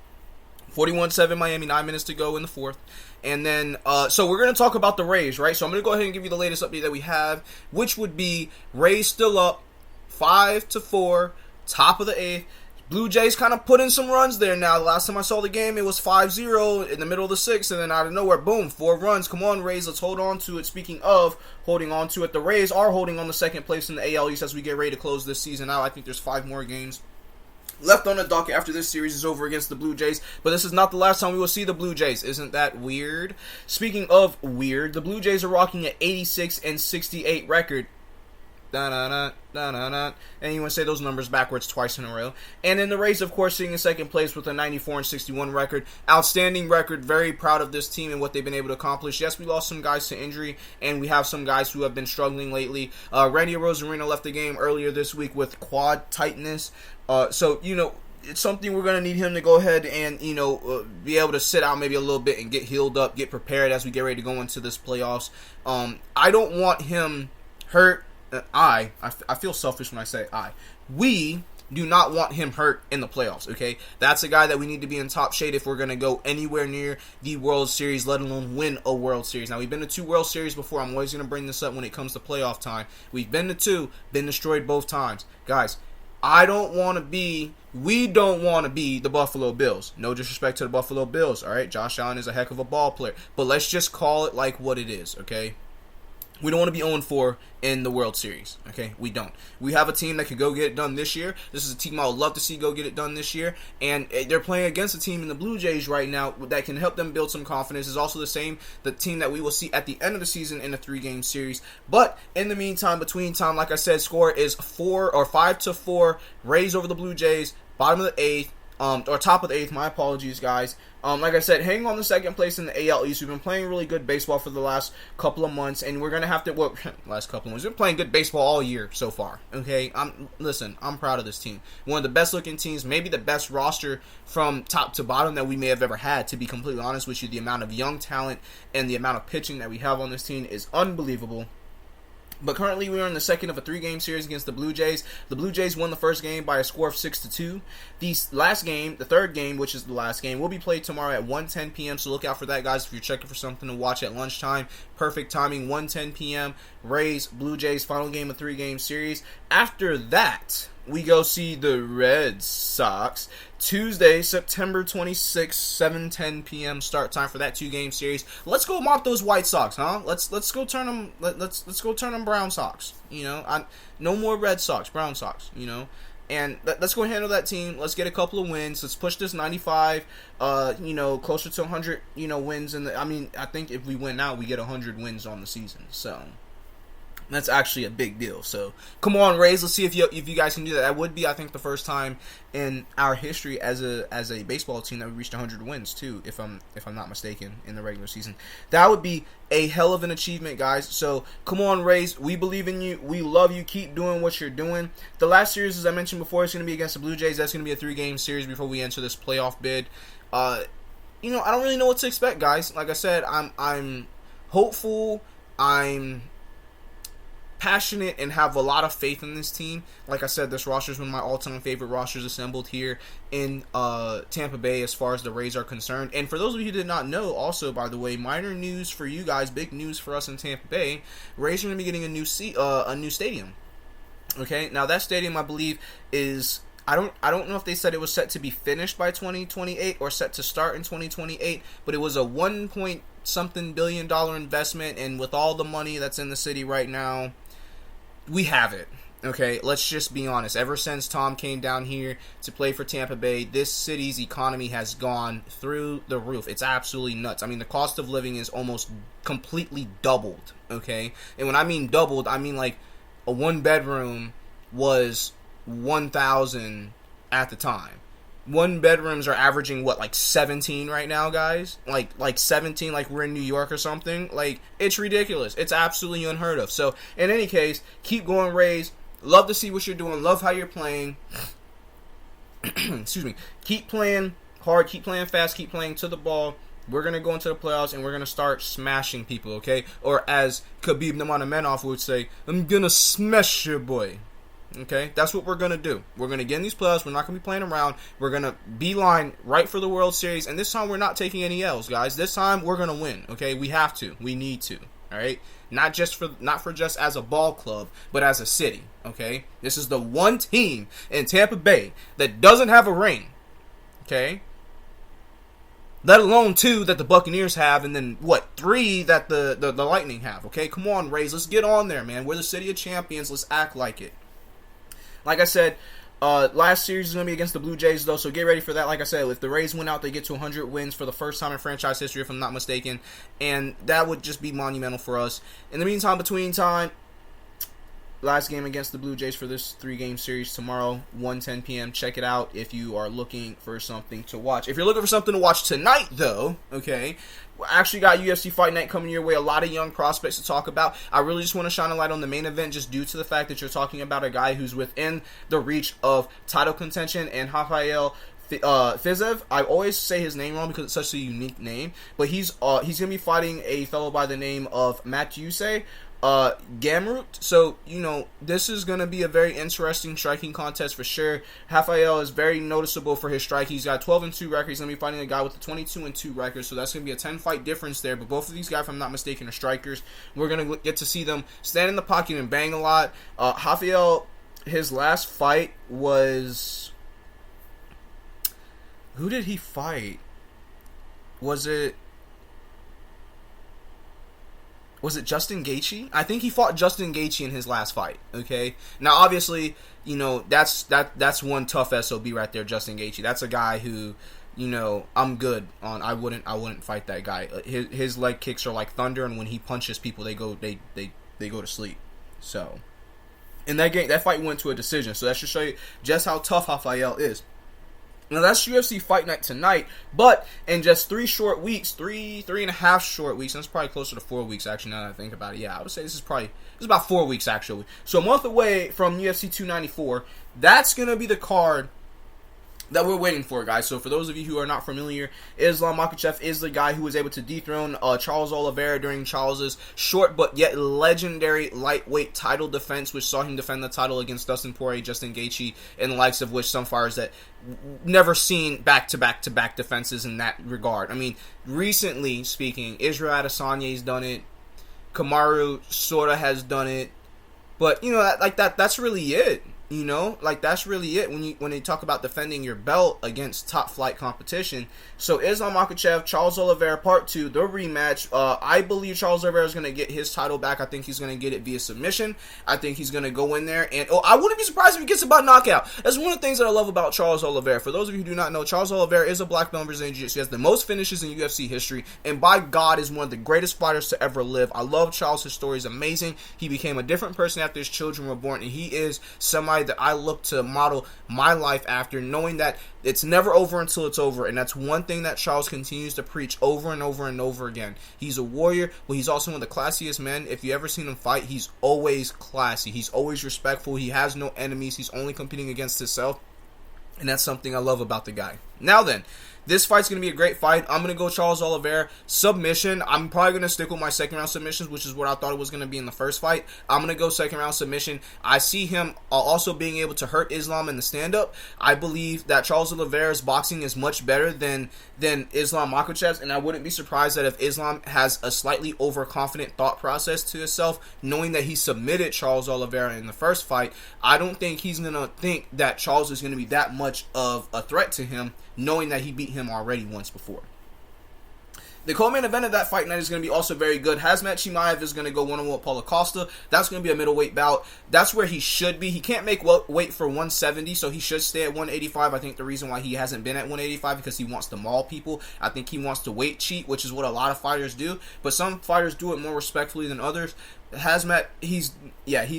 41-7 Miami, 9 minutes to go in the fourth. And then, so we're going to talk about the Rays, right? So I'm going to go ahead and give you the latest update that we have, which would be Rays still up 5-4, top of the eighth. Blue Jays kind of put in some runs there now. The last time I saw the game, it was 5-0 in the middle of the sixth, and then out of nowhere, boom, 4 runs. Come on, Rays, let's hold on to it. Speaking of holding on to it, the Rays are holding on to second place in the AL East as we get ready to close this season out. I think there's 5 more games left on the docket after this series is over against the Blue Jays, but this is not the last time we will see the Blue Jays. Isn't that weird? Speaking of weird, the Blue Jays are rocking an 86-68 record. And you want to say those numbers backwards twice in a row. And then the Rays, of course, sitting in second place with a 94-61 record. Outstanding record. Very proud of this team and what they've been able to accomplish. Yes, we lost some guys to injury, and we have some guys who have been struggling lately. Randy Arozarena left the game earlier this week with quad tightness. So, it's something we're going to need him to go ahead and, be able to sit out maybe a little bit and get healed up, get prepared as we get ready to go into this playoffs. I don't want him hurt. I feel selfish when I say I. We do not want him hurt in the playoffs, okay? That's a guy that we need to be in top shape if we're going to go anywhere near the World Series, let alone win a World Series. Now, we've been to 2 World Series before. I'm always going to bring this up when it comes to playoff time. We've been to 2, been destroyed both times. Guys, we don't want to be the Buffalo Bills. No disrespect to the Buffalo Bills, all right? Josh Allen is a heck of a ball player. But let's just call it like what it is, okay? We don't want to be 0-4 in the World Series, okay? We don't. We have a team that can go get it done this year. This is a team I would love to see go get it done this year. And they're playing against a team in the Blue Jays right now that can help them build some confidence. It's also the team that we will see at the end of the season in a 3-game series. But in the meantime, between time, like I said, score is 5-4, Rays over the Blue Jays, bottom of the 8th. Or top of the 8th, my apologies, guys. Like I said, hanging on the second place in the AL East. We've been playing really good baseball for the last couple of months, and we're gonna have to. Well, last couple of months, we've been playing good baseball all year so far. Okay, I'm proud of this team. One of the best looking teams, maybe the best roster from top to bottom that we may have ever had. To be completely honest with you, the amount of young talent and the amount of pitching that we have on this team is unbelievable. But currently, we are in the second of a 3-game series against the Blue Jays. The Blue Jays won the first game by a score of 6-2. The last game, the third game, which is the last game, will be played tomorrow at 1:10 p.m. So look out for that, guys. If you're checking for something to watch at lunchtime, perfect timing. 1:10 p.m. Rays, Blue Jays, final game of 3-game series. After that, we go see the Red Sox. Tuesday, September 26th, 7:10 p.m. start time for that 2-game series. Let's go mop those White Sox, huh? Let's go turn them. Let's go turn them Brown Sox. No more Red Sox, Brown Sox. And let's go handle that team. Let's get a couple of wins. Let's push this 95. Closer to 100. Wins. I think if we win out, we get 100 wins on the season. So that's actually a big deal. So come on, Rays. Let's see if you guys can do that. That would be, I think, the first time in our history as a baseball team that we reached 100 wins too, if I'm not mistaken, in the regular season. That would be a hell of an achievement, guys. So come on, Rays. We believe in you. We love you. Keep doing what you're doing. The last series, as I mentioned before, is going to be against the Blue Jays. That's going to be a 3-game series before we enter this playoff bid. I don't really know what to expect, guys. Like I said, I'm hopeful. I'm passionate and have a lot of faith in this team. Like I said, this roster is one of my all-time favorite rosters assembled here in Tampa Bay as far as the Rays are concerned. And for those of you who did not know, also, by the way, minor news for you guys, big news for us in Tampa Bay, Rays are going to be getting a new stadium. Okay, now that stadium, I believe, is... I don't know if they said it was set to be finished by 2028 or set to start in 2028, but it was a $1.something billion investment, and with all the money that's in the city right now, we have it. Okay, let's just be honest. Ever since Tom came down here to play for Tampa Bay, this city's economy has gone through the roof. It's absolutely nuts. I mean, the cost of living is almost completely doubled, okay? And when I mean doubled, I mean like a 1-bedroom was $1,000 at the time. one bedrooms are averaging what, like 17 right now, guys? Like 17, like we're in New York or something. Like, it's ridiculous. It's absolutely unheard of. So, in any case, keep going, Rays. Love to see what you're doing. Love how you're playing. Excuse me. Keep playing hard. Keep playing fast. Keep playing to the ball. We're going to go into the playoffs, and we're going to start smashing people, okay? Or as Khabib Nurmagomedov would say, I'm going to smash your boy. Okay? That's what we're going to do. We're going to get in these playoffs. We're not going to be playing around. We're going to beeline right for the World Series. And this time, we're not taking any L's, guys. This time, we're going to win, okay? We have to. We need to, all right? Not for just as a ball club, but as a city, okay? This is the one team in Tampa Bay that doesn't have a ring, okay? Let alone 2 that the Buccaneers have, and then, 3 that the Lightning have, okay? Come on, Rays. Let's get on there, man. We're the city of champions. Let's act like it. Like I said, last series is going to be against the Blue Jays, though, so get ready for that. Like I said, if the Rays win out, they get to 100 wins for the first time in franchise history, if I'm not mistaken, and that would just be monumental for us. In the meantime, last game against the Blue Jays for this 3-game series tomorrow, 1:10 p.m. Check it out if you are looking for something to watch. If you're looking for something to watch tonight, though, okay, we actually got UFC Fight Night coming your way. A lot of young prospects to talk about. I really just want to shine a light on the main event just due to the fact that you're talking about a guy who's within the reach of title contention, and Rafael Fiziev. I always say his name wrong because it's such a unique name, but he's going to be fighting a fellow by the name of Mathieu Gamrot. So, this is going to be a very interesting striking contest for sure. Rafael is very noticeable for his strike. He's got 12-2 record. He's going to be fighting a guy with a 22-2 record, so that's going to be a 10-fight difference there. But both of these guys, if I'm not mistaken, are strikers. We're going to get to see them stand in the pocket and bang a lot. Rafael, his last fight was... Who did he fight? Was it Justin Gaethje? I think he fought Justin Gaethje in his last fight, okay? Now, obviously, that's one tough SOB right there, Justin Gaethje. That's a guy who, I'm good on. I wouldn't fight that guy. His leg kicks are like thunder, and when he punches people, they go to sleep. So, in that game, that fight went to a decision. So that should show you just how tough Rafael is. Now, that's UFC Fight Night tonight, but in just 3 short weeks, three and a half short weeks, and it's probably closer to 4 weeks, actually, now that I think about it. Yeah, I would say this is about 4 weeks, actually. So a month away from UFC 294, that's going to be the card that we're waiting for, guys. So for those of you who are not familiar, Islam Makhachev is the guy who was able to dethrone Charles Oliveira during Charles's short but yet legendary lightweight title defense, which saw him defend the title against Dustin Poirier, Justin Gaethje, and the likes of which some fighters that never seen back-to-back defenses in that regard. I mean, recently speaking, Israel Adesanya's done it, Kamaru Sora has done it, but that's really it. That's really it when they talk about defending your belt against top flight competition. So Islam Makhachev, Charles Oliveira Part 2, the rematch. I believe Charles Oliveira is going to get his title back. I think he's going to get it via submission. I think he's going to go in there and I wouldn't be surprised if he gets it by knockout. That's one of the things that I love about Charles Oliveira. For those of you who do not know, Charles Oliveira is a black belt in Brazilian Jiu-Jitsu. He has the most finishes in UFC history, and by God is one of the greatest fighters to ever live. I love Charles. His story is amazing. He became a different person after his children were born, and he is somebody that I look to model my life after, knowing that it's never over until it's over. And that's one thing that Charles continues to preach over and over and over again. He's a warrior, but he's also one of the classiest men. If you ever seen him fight, he's always classy. He's always respectful. He has no enemies. He's only competing against himself. And that's something I love about the guy. Now then, this fight's going to be a great fight. I'm going to go Charles Oliveira submission. I'm probably going to stick with my second round submissions, which is what I thought it was going to be in the first fight. I'm going to go second round submission. I see him also being able to hurt Islam in the stand-up. I believe that Charles Oliveira's boxing is much better than Islam Makhachev's, and I wouldn't be surprised that if Islam has a slightly overconfident thought process to himself, knowing that he submitted Charles Oliveira in the first fight, I don't think he's going to think that Charles is going to be that much of a threat to him, knowing that he beat him already once before. The co-main event of that fight night is going to be also very good. Khamzat Chimaev is going to go one-on-one with Paulo Costa. That's going to be a middleweight bout. That's where he should be. He can't make weight for 170, so he should stay at 185. I think the reason why he hasn't been at 185 because he wants to maul people. I think he wants to weight cheat, which is what a lot of fighters do. But some fighters do it more respectfully than others. Hazmat, he's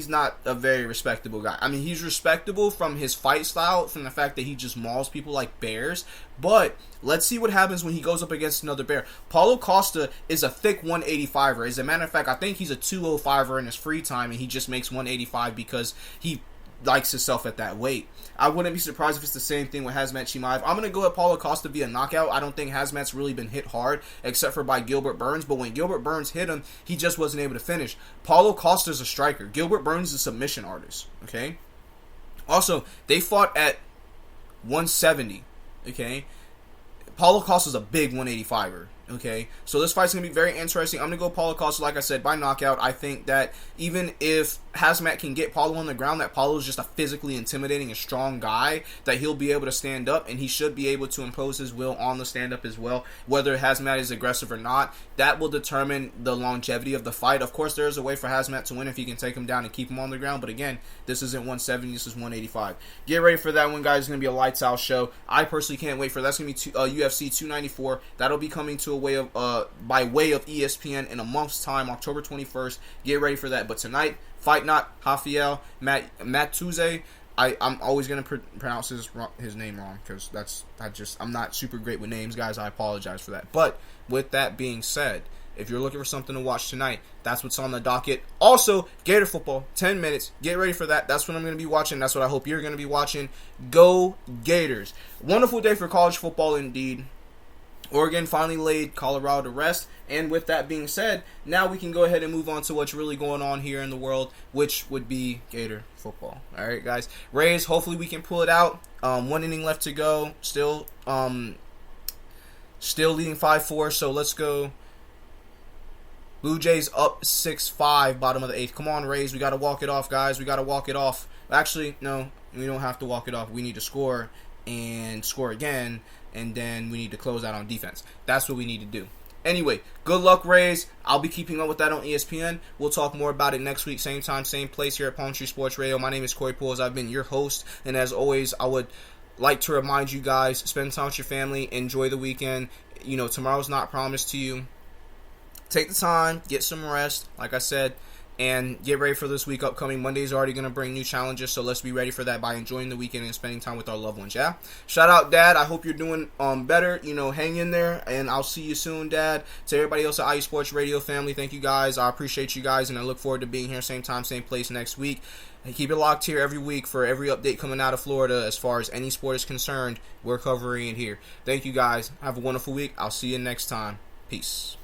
not a very respectable guy. I mean, he's respectable from his fight style, from the fact that he just mauls people like bears. But let's see what happens when he goes up against another bear. Paulo Costa is a thick 185er. As a matter of fact, I think he's a 205er in his free time, and he just makes 185 because he likes himself at that weight. I wouldn't be surprised if it's the same thing with Hazmat Chimaev. I'm going to go at Paulo Costa via knockout. I don't think Hazmat's really been hit hard, except for by Gilbert Burns. But when Gilbert Burns hit him, he just wasn't able to finish. Paulo Costa's a striker. Gilbert Burns is a submission artist. Okay? Also, they fought at 170. Okay? Paulo Costa's a big 185er. Okay, so this fight's going to be very interesting. I'm going to go Paulo Costa, like I said, by knockout. I think that even if Hazmat can get Paulo on the ground, that Paulo's just a physically intimidating and strong guy, that he'll be able to stand up, and he should be able to impose his will on the stand-up as well. Whether Hazmat is aggressive or not, that will determine the longevity of the fight. Of course, there is a way for Hazmat to win if he can take him down and keep him on the ground, but again, this isn't 170, this is 185. Get ready for that one, guys. It's going to be a lights-out show. I personally can't wait for that. That's going to be UFC 294. That'll be coming to by way of ESPN in a month's time, October 21st. Get ready for that. But tonight, Fight Not Rafael Matuze. I'm always gonna pronounce his name wrong because I'm not super great with names, guys. I apologize for that. But with that being said, if you're looking for something to watch tonight, that's what's on the docket. Also, Gator football, 10 minutes. Get ready for that. That's what I'm going to be watching. That's what I hope you're going to be watching. Go Gators. Wonderful day for college football indeed. Oregon finally laid Colorado to rest. And with that being said, now we can go ahead and move on to what's really going on here in the world, which would be Gator football. All right, guys. Rays, hopefully we can pull it out. 1 inning left to go. Still leading 5-4, so let's go. Blue Jays up 6-5, bottom of the 8th. Come on, Rays. We got to walk it off, guys. We got to walk it off. Actually, no, we don't have to walk it off. We need to score and score again, and then we need to close out on defense. That's what we need to do. Anyway, good luck, Rays. I'll be keeping up with that on ESPN. We'll talk more about it next week, same time, same place here at Palm Tree Sports Radio. My name is Corey Pools. I've been your host, and as always, I would like to remind you guys, spend time with your family, enjoy the weekend. You know, tomorrow's not promised to you. Take the time, get some rest, like I said, and get ready for this week upcoming. Monday's already going to bring new challenges, so let's be ready for that by enjoying the weekend and spending time with our loved ones, yeah? Shout out, Dad. I hope you're doing better. You know, hang in there, and I'll see you soon, Dad. To everybody else at IU Sports Radio family, thank you, guys. I appreciate you guys, and I look forward to being here same time, same place next week. And keep it locked here every week for every update coming out of Florida as far as any sport is concerned. We're covering it here. Thank you, guys. Have a wonderful week. I'll see you next time. Peace.